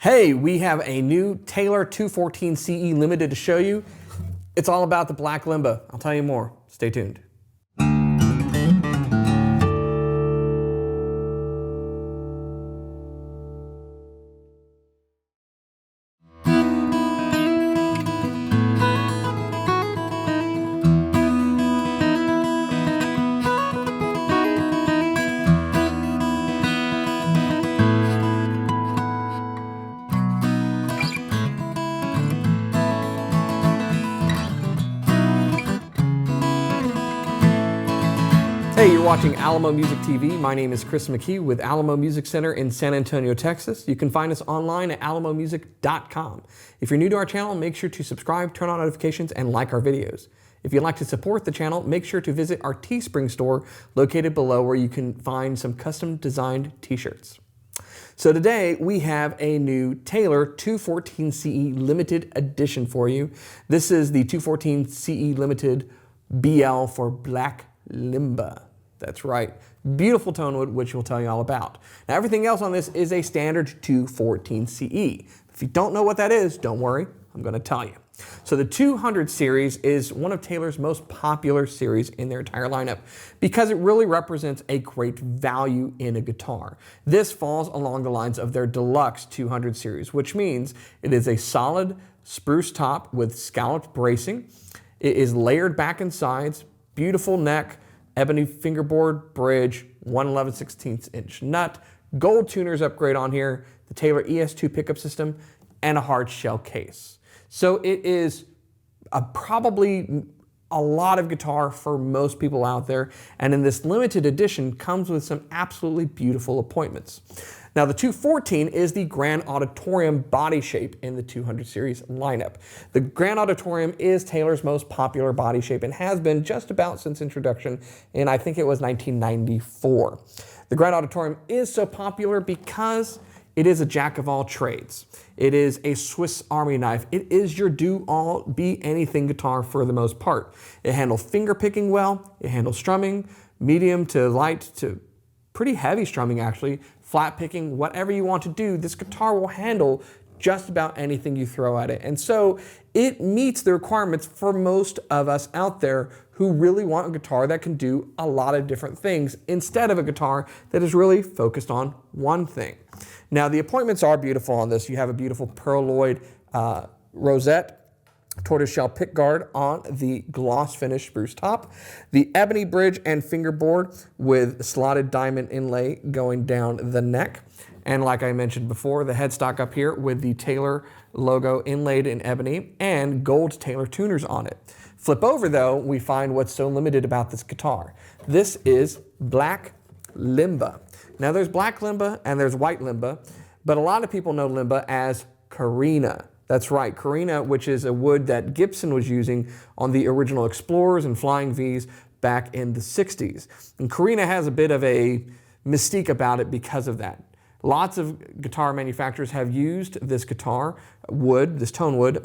Hey, we have a new Taylor 214 CE Limited to show you. It's all about the Black Limba. I'll tell you more. Stay tuned. Hey, you're watching Alamo Music TV. My name is Chris McKee with Alamo Music Center in San Antonio, Texas. You can find us online at alamomusic.com. If you're new to our channel, make sure to subscribe, turn on notifications, and like our videos. If you'd like to support the channel, make sure to visit our Teespring store located below, where you can find some custom designed t-shirts. So today we have a new Taylor 214 CE Limited Edition for you. This is the 214 CE Limited BL for Black Limba. That's right. Beautiful tone wood, which we'll tell you all about. Now, everything else on this is a standard 214 CE. If you don't know what that is, don't worry, I'm going to tell you. So the 200 series is one of Taylor's most popular series in their entire lineup because it really represents a great value in a guitar. This falls along the lines of their Deluxe 200 series, which means it is a solid spruce top with scalloped bracing. It is layered back and sides, beautiful neck, ebony fingerboard, bridge, 1/11/16 inch nut, gold tuners upgrade on here, the Taylor ES2 pickup system, and a hard shell case. So it is probably a lot of guitar for most people out there, and in this limited edition comes with some absolutely beautiful appointments. Now, the 214 is the Grand Auditorium body shape in the 200 series lineup. The Grand Auditorium is Taylor's most popular body shape and has been just about since introduction in, I think it was 1994. The Grand Auditorium is so popular because it is a jack of all trades. It is a Swiss Army knife. It is your do-all, be-anything guitar for the most part. It handles finger picking well. It handles strumming, medium to light to pretty heavy strumming actually, flat picking, whatever you want to do, this guitar will handle just about anything you throw at it. And so it meets the requirements for most of us out there who really want a guitar that can do a lot of different things instead of a guitar that is really focused on one thing. Now, the appointments are beautiful on this. You have a beautiful pearloid rosette, tortoiseshell pickguard on the gloss finish spruce top, the ebony bridge and fingerboard with slotted diamond inlay going down the neck, and like I mentioned before, the headstock up here with the Taylor logo inlaid in ebony and gold Taylor tuners on it. Flip over though, we find what's so limited about this guitar. This is Black Limba. Now there's Black Limba and there's White Limba, but a lot of people know Limba as Carina. That's right, Carina, which is a wood that Gibson was using on the original Explorers and Flying V's back in the 60s. And Carina has a bit of a mystique about it because of that. Lots of guitar manufacturers have used this guitar wood, this tone wood,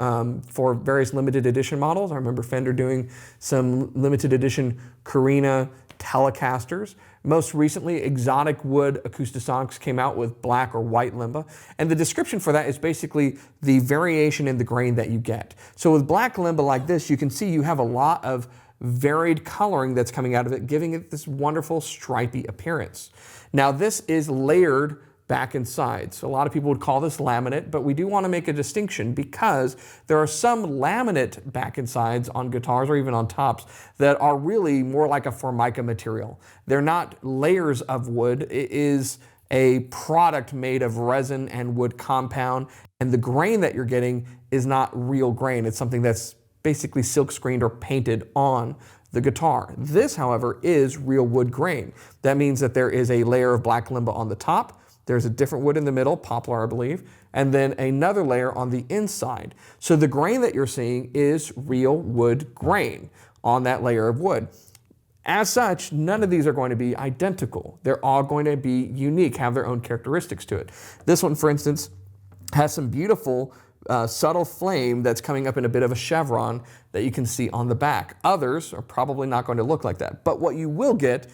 for various limited edition models. I remember Fender doing some limited edition Carina Telecasters. Most recently, Exotic Wood Acoustasonics came out with Black or White Limba, and the description for that is basically the variation in the grain that you get. So with Black Limba like this, you can see you have a lot of varied coloring that's coming out of it, giving it this wonderful stripy appearance. Now this is layered back and sides. So a lot of people would call this laminate, but we do want to make a distinction because there are some laminate back and sides on guitars or even on tops that are really more like a Formica material. They're not layers of wood. It is a product made of resin and wood compound, and the grain that you're getting is not real grain. It's something that's basically silk screened or painted on the guitar. This, however, is real wood grain. That means that there is a layer of Black Limba on the top. There's a different wood in the middle, poplar I believe, and then another layer on the inside. So the grain that you're seeing is real wood grain on that layer of wood. As such, none of these are going to be identical. They're all going to be unique, have their own characteristics to it. This one, for instance, has some beautiful subtle flame that's coming up in a bit of a chevron that you can see on the back. Others are probably not going to look like that, but what you will get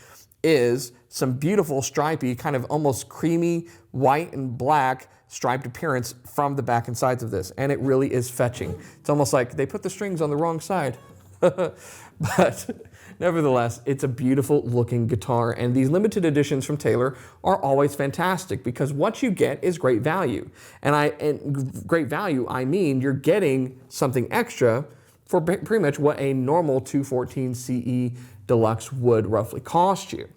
is some beautiful stripy, kind of almost creamy white and black striped appearance from the back and sides of this, and it really is fetching. It's almost like they put the strings on the wrong side. But nevertheless, it's a beautiful looking guitar, and these limited editions from Taylor are always fantastic because what you get is great value. And great value, I mean you're getting something extra for pretty much what a normal 214 CE Deluxe would roughly cost you.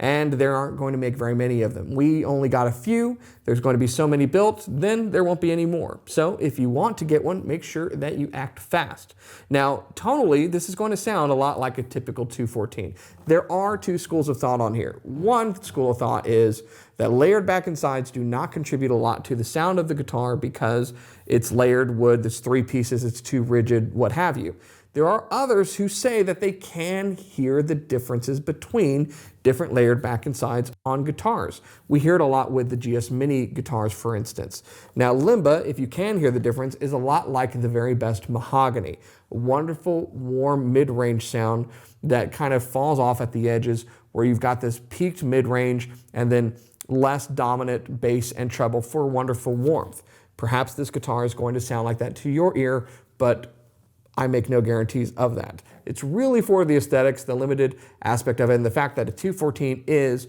And there aren't going to make very many of them. We only got a few. There's going to be so many built, then there won't be any more. So if you want to get one, make sure that you act fast. Now, tonally, this is going to sound a lot like a typical 214. There are two schools of thought on here. One school of thought is that layered back and sides do not contribute a lot to the sound of the guitar because it's layered wood, there's three pieces, it's too rigid, what have you. There are others who say that they can hear the differences between different layered back and sides on guitars. We hear it a lot with the GS Mini guitars, for instance. Now, Limba, if you can hear the difference, is a lot like the very best mahogany. A wonderful, warm, mid-range sound that kind of falls off at the edges where you've got this peaked mid-range and then less dominant bass and treble for wonderful warmth. Perhaps this guitar is going to sound like that to your ear, but I make no guarantees of that. It's really for the aesthetics, the limited aspect of it, and the fact that a 214 is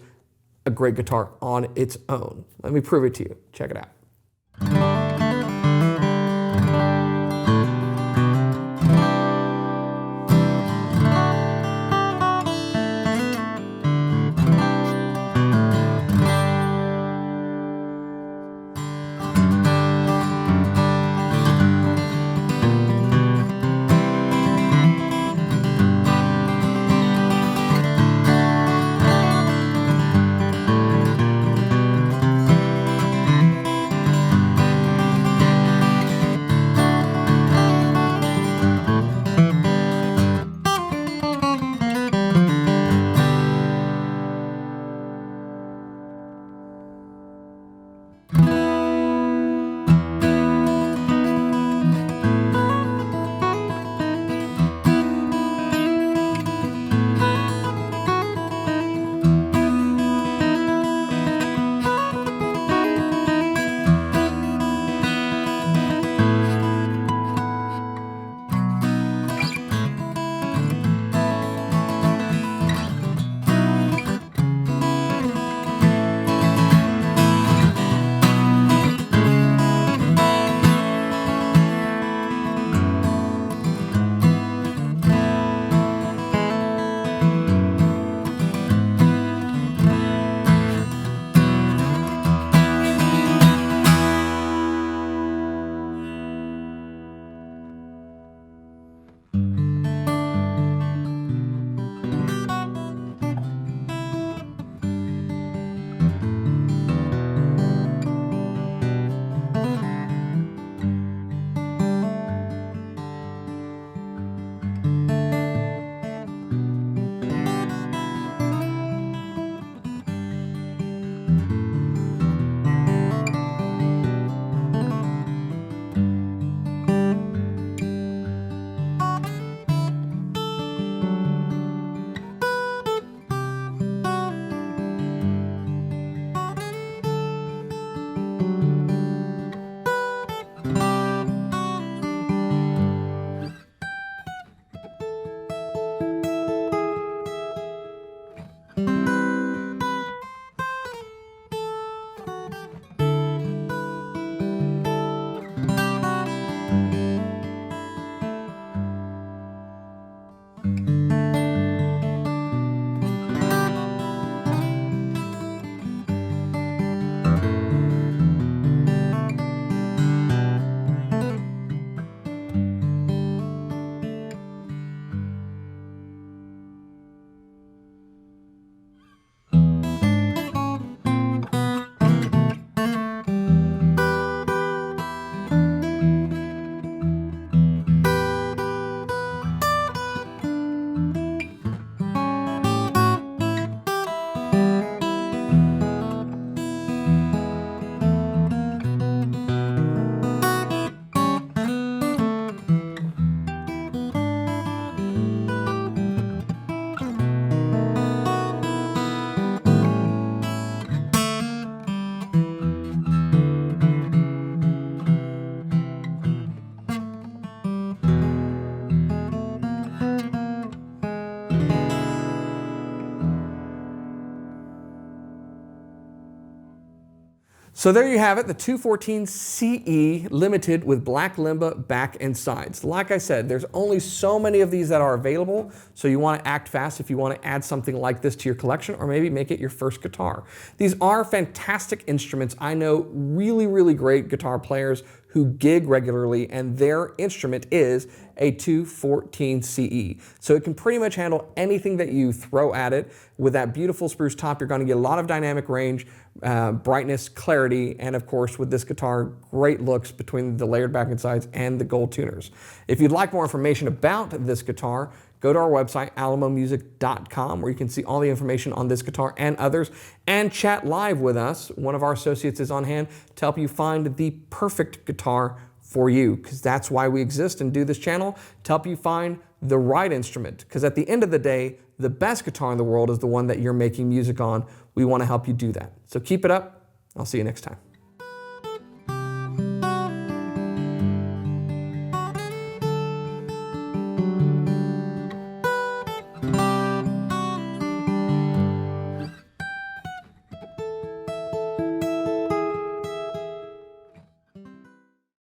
a great guitar on its own. Let me prove it to you. Check it out. So there you have it, the 214 CE Limited with Black Limba back and sides. Like I said, there's only so many of these that are available, so you want to act fast if you want to add something like this to your collection or maybe make it your first guitar. These are fantastic instruments. I know really, really great guitar players who gig regularly and their instrument is a 214 CE. So it can pretty much handle anything that you throw at it. With that beautiful spruce top, you're going to get a lot of dynamic range, brightness, clarity, and of course with this guitar, great looks between the layered back and sides and the gold tuners. If you'd like more information about this guitar, go to our website, alamomusic.com, where you can see all the information on this guitar and others, and chat live with us. One of our associates is on hand to help you find the perfect guitar for you, because that's why we exist and do this channel, to help you find the right instrument. Because at the end of the day, the best guitar in the world is the one that you're making music on. We want to help you do that. So keep it up. I'll see you next time.